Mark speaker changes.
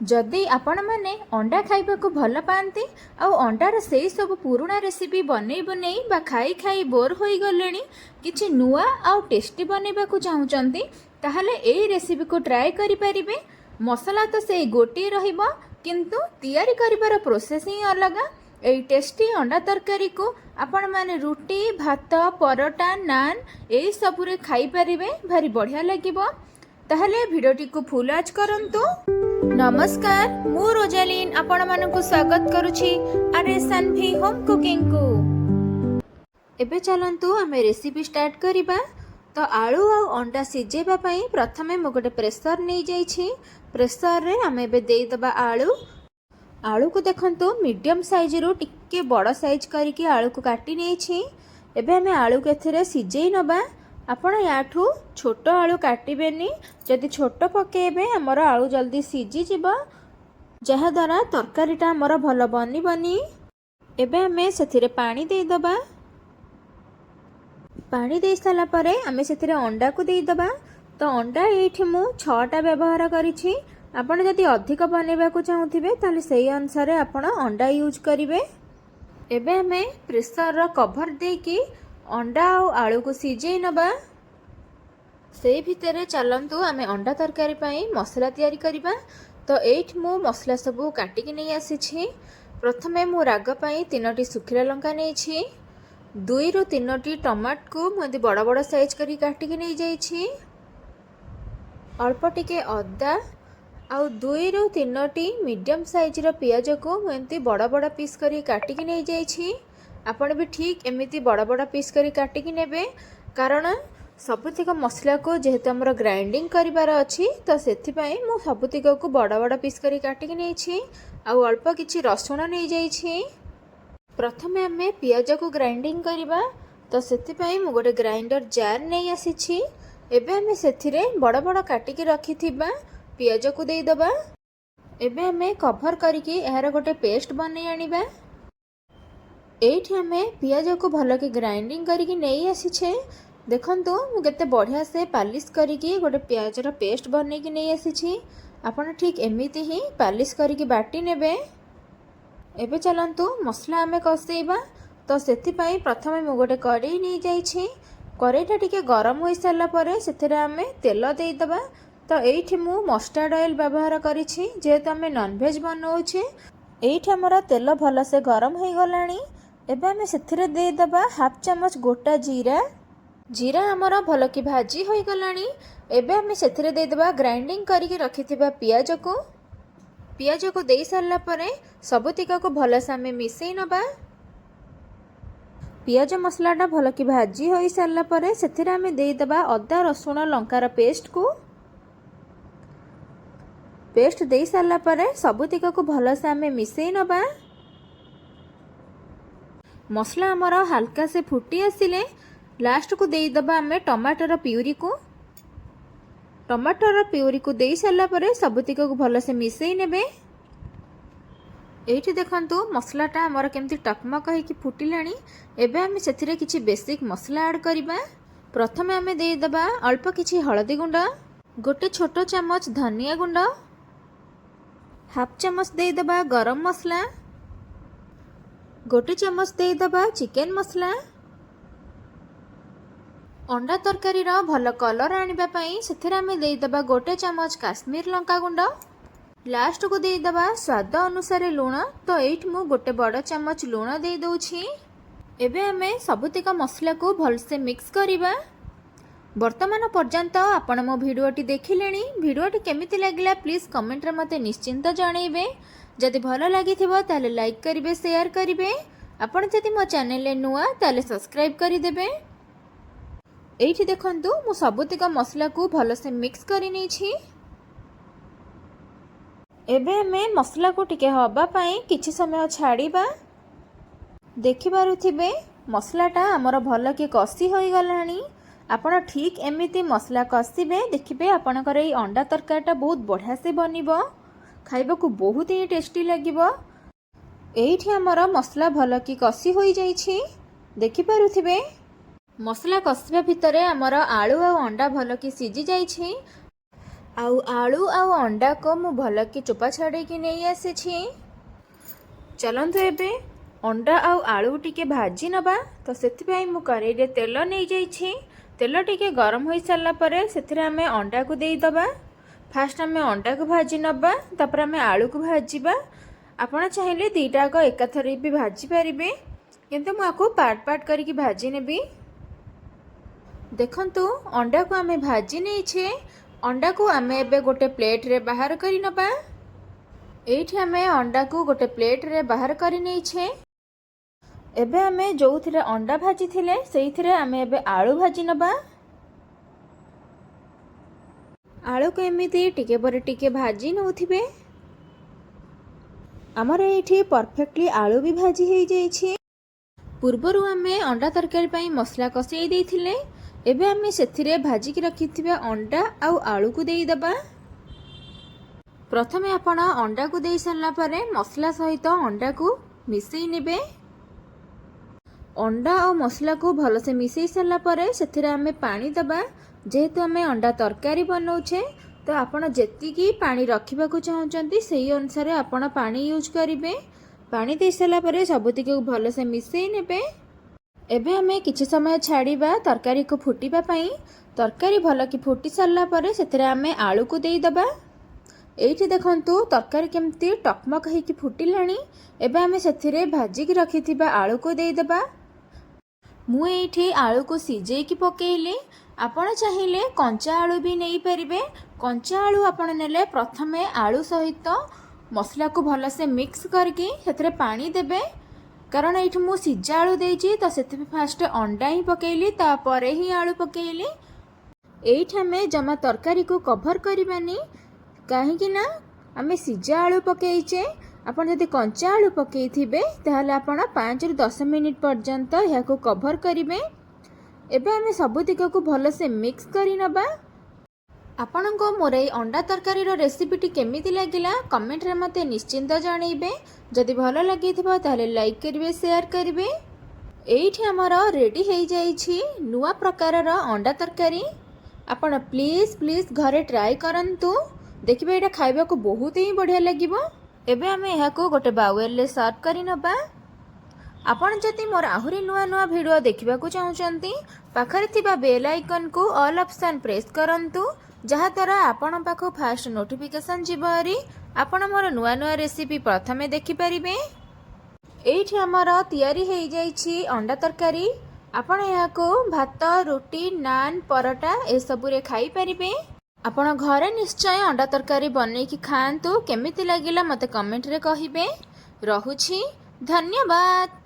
Speaker 1: जदि आपण मैंने अंडा खाइबाकू भल पाती आउ अंडार से सब पुराणा रेसिपी बनै बनै बा खाई खाई बोर हो गले किछि नुआ आउ टेस्टी बनैबाकू चाहूचंती ताहले एई रेसिपी को ट्राई करि परिबे। मसला तो से गोटे रहिबो किंतु तैयारी करिबार प्रोसेस ही अलग। एई टेस्टी अंडा तरकारी को आपण माने रुटी भात परोटा नान एई सबुरे खाई परिबे, भारी बढ़िया लागिबो। ताहले भिडियोटी को फुल आज करंतु। नमस्कार, मु रोजालीन आपण मानकु स्वागत करुछि आरएसएनवी होम कुकिंग को। एबे चलंतु आमे रेसिपी स्टार्ट करिबा। तो आलू आ अंडा सिजेबा पई प्रथमे मु गोटे प्रेसर नै जाइछि। प्रेसर रे आमे एबे देई दबा आलू। आलू को देखंतु मीडियम साइज रो टिके बड़ साइज करिकि आलू को काटी नेछि। एबे आमे आलू के एथिरे सिजेई नबा। आपण याठू छोट आलू काटिबेनी, जदि छोट पकेबे हमर आलू जल्दी सिजी जिवो, जहा द्वारा तरकारीटा हमर भल बनी बनी। एबे हमें सेथिरे पानी दे दबा। पानी दे साला परे हमें सेथिरे अंडा को दे दबा। तो अंडा एठी मु 6टा व्यवहार करिछि। आपण जदि अधिक बनेबा को चाहुथिबे ताले सेही अनुसार आपण अंडा यूज करिवे। एबे हमें प्रेसर रो कवर देकी अंडा और आलू को सिझे नबा। से भितरे चलंतु आमे अंडा तरकारी पाई मसला तैयारी करिबा। तो एठ मु मसला सबू काटिकी नहीं आसी। प्रथमे मु राग पाई 3टी सुखिला लंका नहीं, 2 ରୁ 3टी टमाट को मुझे बड़ बड़ साइज करी काटिकी नहीं जाइछि। अल्प टिके अदा आउ 2 ରୁ 3टी मीडियम साइज रो पियाज को मुझे बड़ बड़ पीस करी काटिकी नहीं जाइछि। आपण भी ठीक एमिति बड़ बड़ पीस करी काटिकी नेबे, कारण सबुतिक मसला को जेहेतु हमर ग्राइंडिंग करिवार अछि तो सेथिपाई मु सबुतिक को बड़ बड़ पीस करी काटिकी नेछि। आ अल्प किछि रसुण नै जाइछि। प्रथमे हमें पियाज को ग्राइंडिंग करिबा। तो सेथिपाई मु गोटे ग्राइंडर जार नै आसीछि। एबे हमें सेथिरे बड़ बड़ काटिकी रखिथिबा पियाज को देई दबा। एबे हमें कवर करिकि एहार गोटे पेस्ट बनै आनिबा। एठी हमें पियाज को भल के ग्राइंडिंग करके नहीं आसीछे। देखंतु मु केते बढ़िया से पालिश करके गोटे पियाज रो पेस्ट बनै कि नहीं आसीछि। आपण ठीक एमिति ही पालिश करके बाटी नेबे। एबे चलंतु मसला हमें कसेइबा। तो सेति पई प्रथमे मु गोटे कढ़ई नहीं जाइछि। कढ़ईटा टिके गरम होई साला परे सेथिरे हमें तेल देई दबा। तो एठी मु मस्टर्ड ऑयल व्यवहार करिछि, जेहेतु हमें नॉन वेज बनौछे। एठी हमर तेल भल से गरम हो गलानी। एबे हमें सेथिरे दे दबा 1/2 चम्मच गोटा जीरा। जीरा हमर भल कि भाजी हो गलानी। एबे हमें सेथिरे दे दबा ग्राइंडिंग करके रखिथिबा पियाज को। पियाज को दे सारला परे सबुतिका को भल से हमें मिसई नबा। पियाज मसलाटा भल कि भाजी हो सारला परे सेथिरे हमें दे दबा अदा रसुण लंकार पेस्ट को। पेस्ट दे सारला परे सबुतिका को भल से हमें मिसई नबा। मसला हमारा हल्का से फुटी आसिले लास्ट को दे दबा हमें टमाटर प्यूरी को। टमाटर प्यूरी को दे सारला परे सबुतिक को भल से मिसई नेबे। एठी देखंतु मसलाटा हमारा केमती टकमक होइकि फुटिलानी। एबे हमें सेथिरे किछि बेसिक मसला ऐड करिबा। प्रथमे हमें दे दबा अल्प किछि हळदी गुंड, गोटे छोट चम्मच धनिया गुंड, 1/2 चम्मच दे दबा गरम मसला, गोटे चम्मच दे दबा चिकन मसला। अंडा तरकारी रो भल कलर आनिबा पई सेथिरे हमें दे दबा गोटे चम्मच काश्मीर लंका गुंड। लास्ट को दे दबा स्वाद अनुसार लूण। तो एठ मु गोटे बड़ चम्मच लूण दे दउछि। एबे हमें सबुतिक मसला को भल से मिक्स करिबा। वर्तमान पर्यंत आपण मो भिडियोटी देखिलेनी। भिडियोटी केमिति लागिला प्लीज कमेंट रे मते निश्चिंत जणाइबे। जदि भल लागिथिबो ताले लाइक करिवे, शेयर करिवे। आपण जदि मो चैनल ले नुआ ताले सब्सक्राइब करि देबे। एठी देखंतु मु सबुतिक मसला को भल से मिक्स करि नै छी। एबे हमें मसला को टिके हबा पई किछि समय छाड़ीबा। देखि पारुथिबे मसलाटा हमर भल के कसी होई गलानी। आपण ठीक एमिति मसला कसिबे, देखिबे आपणकर ए अंडा तरकारीटा बहुत बढ़िया से बनिबो। खाइबा को बहुत ही टेस्टी लागिबो। एठी हमर मसला भल कि कसी होई जाइछि। देखि पारुथिबे मसला कसिबा भितरे हमर आलू आ अंडा भल कि सिझी जाइछि। ଆଉ ଆଳୁ ଆଉ ଅଣ୍ଡାକୁ ମୁଁ ଭଲକି ଚୋପା ଛଡ଼େଇକି ନେଇ ଆସିଛି। ଚାଲନ୍ତୁ ଏବେ ଅଣ୍ଡା ଆଉ ଆଳୁ ଟିକେ ଭାଜି ନେବା। ତ ସେଥିପାଇଁ ମୁଁ କଡ଼େଇରେ ତେଲ ନେଇଯାଇଛି। ତେଲ ଟିକେ ଗରମ ହୋଇସାରିଲା ପରେ ସେଥିରେ ଆମେ ଅଣ୍ଡାକୁ ଦେଇଦେବା। ଫାଷ୍ଟ ଆମେ ଅଣ୍ଡାକୁ ଭାଜି ନେବା, ତାପରେ ଆମେ ଆଳୁକୁ ଭାଜିବା। ଆପଣ ଚାହିଁଲେ ଦୁଇଟାକ ଏକାଥରେ ବି ଭାଜି ପାରିବେ, କିନ୍ତୁ ମୁଁ ଆକୁ ପାର୍ଟ ପାର୍ଟ କରିକି ଭାଜି ନେବି। ଦେଖନ୍ତୁ ଅଣ୍ଡାକୁ ଆମେ ଭାଜି ନେଇଛେ। ଅଣ୍ଡାକୁ ଆମେ ଏବେ ଗୋଟେ ପ୍ଲେଟ୍ରେ ବାହାର କରି ନେବା। ଏଇଠି ଆମେ ଅଣ୍ଡାକୁ ଗୋଟେ ପ୍ଲେଟ୍ରେ ବାହାର କରି ନେଇଛେ। ଏବେ ଆମେ ଯେଉଁଥିରେ ଅଣ୍ଡା ଭାଜିଥିଲେ ସେଇଥିରେ ଆମେ ଏବେ ଆଳୁ ଭାଜି ନେବା। ଆଳୁକୁ ଏମିତି ଟିକେ ପରେ ଟିକେ ଭାଜି ନେଉଥିବେ। ଆମର ଏଇଠି ପରଫେକ୍ଟଲି ଆଳୁ ବି ଭାଜି ହେଇଯାଇଛି। ପୂର୍ବରୁ ଆମେ ଅଣ୍ଡା ତରକାରୀ ପାଇଁ ମସଲା କଷାଇ ଦେଇଥିଲେ। ଏବେ ଆମେ ସେଥିରେ ଭାଜିକି ରଖିଥିବା ଅଣ୍ଡା ଆଉ ଆଳୁକୁ ଦେଇଦେବା। ପ୍ରଥମେ ଆପଣ ଅଣ୍ଡାକୁ ଦେଇ ସାରିଲା ପରେ ମସଲା ସହିତ ଅଣ୍ଡାକୁ ମିଶାଇ ନେବେ। ଅଣ୍ଡା ଆଉ ମସଲାକୁ ଭଲସେ ମିଶାଇ ସାରିଲା ପରେ ସେଥିରେ ଆମେ ପାଣି ଦେବା। ଯେହେତୁ ଆମେ ଅଣ୍ଡା ତରକାରୀ ବନାଉଛେ, ତ ଆପଣ ଯେତିକି ପାଣି ରଖିବାକୁ ଚାହୁଁଛନ୍ତି ସେଇ ଅନୁସାରେ ଆପଣ ପାଣି ୟୁଜ୍ କରିବେ। ପାଣି ଦେଇ ସାରିଲା ପରେ ସବୁତିକୁ ଭଲସେ ମିଶାଇ ନେବେ। ଏବେ ଆମେ କିଛି ସମୟ ଛାଡ଼ିବା ତରକାରୀକୁ ଫୁଟିବା ପାଇଁ। ତରକାରୀ ଭଲକି ଫୁଟି ସାରିଲା ପରେ ସେଥିରେ ଆମେ ଆଳୁକୁ ଦେଇଦେବା। ଏଇଠି ଦେଖନ୍ତୁ ତରକାରୀ କେମିତି ଟକମକ ହେଇକି ଫୁଟିଲାଣି। ଏବେ ଆମେ ସେଥିରେ ଭାଜିକି ରଖିଥିବା ଆଳୁକୁ ଦେଇଦେବା। ମୁଁ ଏଇଠି ଆଳୁକୁ ସିଝେଇକି ପକେଇଲି। ଆପଣ ଚାହିଁଲେ କଞ୍ଚା ଆଳୁ ବି ନେଇପାରିବେ। କଞ୍ଚା ଆଳୁ ଆପଣ ନେଲେ ପ୍ରଥମେ ଆଳୁ ସହିତ ମସଲାକୁ ଭଲସେ ମିକ୍ସ କରିକି ସେଥିରେ ପାଣି ଦେବେ। କାରଣ ଏଇଠି ମୁଁ ସିଝା ଆଳୁ ଦେଇଛି, ତ ସେଥିପାଇଁ ଫାଷ୍ଟ ଅଣ୍ଡା ହିଁ ପକେଇଲି, ତାପରେ ହିଁ ଆଳୁ ପକେଇଲି। ଏଇଠି ଆମେ ଜମା ତରକାରୀକୁ କଭର କରିବାନି, କାହିଁକି ନା ଆମେ ସିଝା ଆଳୁ ପକେଇଛେ। ଆପଣ ଯଦି କଞ୍ଚା ଆଳୁ ପକେଇଥିବେ ତାହେଲେ ଆପଣ 5ରୁ 10 ମିନିଟ୍ ପର୍ଯ୍ୟନ୍ତ ଏହାକୁ କଭର କରିବେ। ଏବେ ଆମେ ସବୁତିକକୁ ଭଲସେ ମିକ୍ସ କରି ନେବା। ଆପଣଙ୍କୁ ମୋର ଏଇ ଅଣ୍ଡା ତରକାରୀର ରେସିପିଟି କେମିତି ଲାଗିଲା କମେଣ୍ଟରେ ମୋତେ ନିଶ୍ଚିନ୍ତ ଜଣାଇବେ। ଯଦି ଭଲ ଲାଗିଥିବ ତାହେଲେ ଲାଇକ୍ କରିବେ, ସେୟାର କରିବେ। ଏଇଠି ଆମର ରେଡ଼ି ହେଇଯାଇଛି ନୂଆ ପ୍ରକାରର ଅଣ୍ଡା ତରକାରୀ। ଆପଣ ପ୍ଲିଜ୍ ଘରେ ଟ୍ରାଏ କରନ୍ତୁ, ଦେଖିବେ ଏଇଟା ଖାଇବାକୁ ବହୁତ ହିଁ ବଢ଼ିଆ ଲାଗିବ। ଏବେ ଆମେ ଏହାକୁ ଗୋଟେ ବାଉଲରେ ସର୍ଭ କରି ନେବା। ଆପଣ ଯଦି ମୋର ଆହୁରି ନୂଆ ନୂଆ ଭିଡ଼ିଓ ଦେଖିବାକୁ ଚାହୁଁଛନ୍ତି, ପାଖରେ ଥିବା ବେଲ୍ ଆଇକନ୍କୁ ଅଲ୍ ଅପସନ୍ ପ୍ରେସ୍ କରନ୍ତୁ, ଯାହାଦ୍ୱାରା ଆପଣଙ୍କ ପାଖକୁ ଫାଷ୍ଟ ନୋଟିଫିକେସନ୍ ଯିବ ହେରି ଆପଣ ମୋର ନୂଆ ନୂଆ ରେସିପି ପ୍ରଥମେ ଦେଖିପାରିବେ। ଏଇଠି ଆମର ତିଆରି ହେଇଯାଇଛି ଅଣ୍ଡା ତରକାରୀ। ଆପଣ ଏହାକୁ ଭାତ, ରୁଟି, ନାନ୍, ପରଟା ଏସବୁରେ ଖାଇପାରିବେ। ଆପଣ ଘରେ ନିଶ୍ଚୟ ଅଣ୍ଡା ତରକାରୀ ବନେଇକି ଖାଆନ୍ତୁ। କେମିତି ଲାଗିଲା ମୋତେ କମେଣ୍ଟରେ କହିବେ। ରହୁଛି, ଧନ୍ୟବାଦ।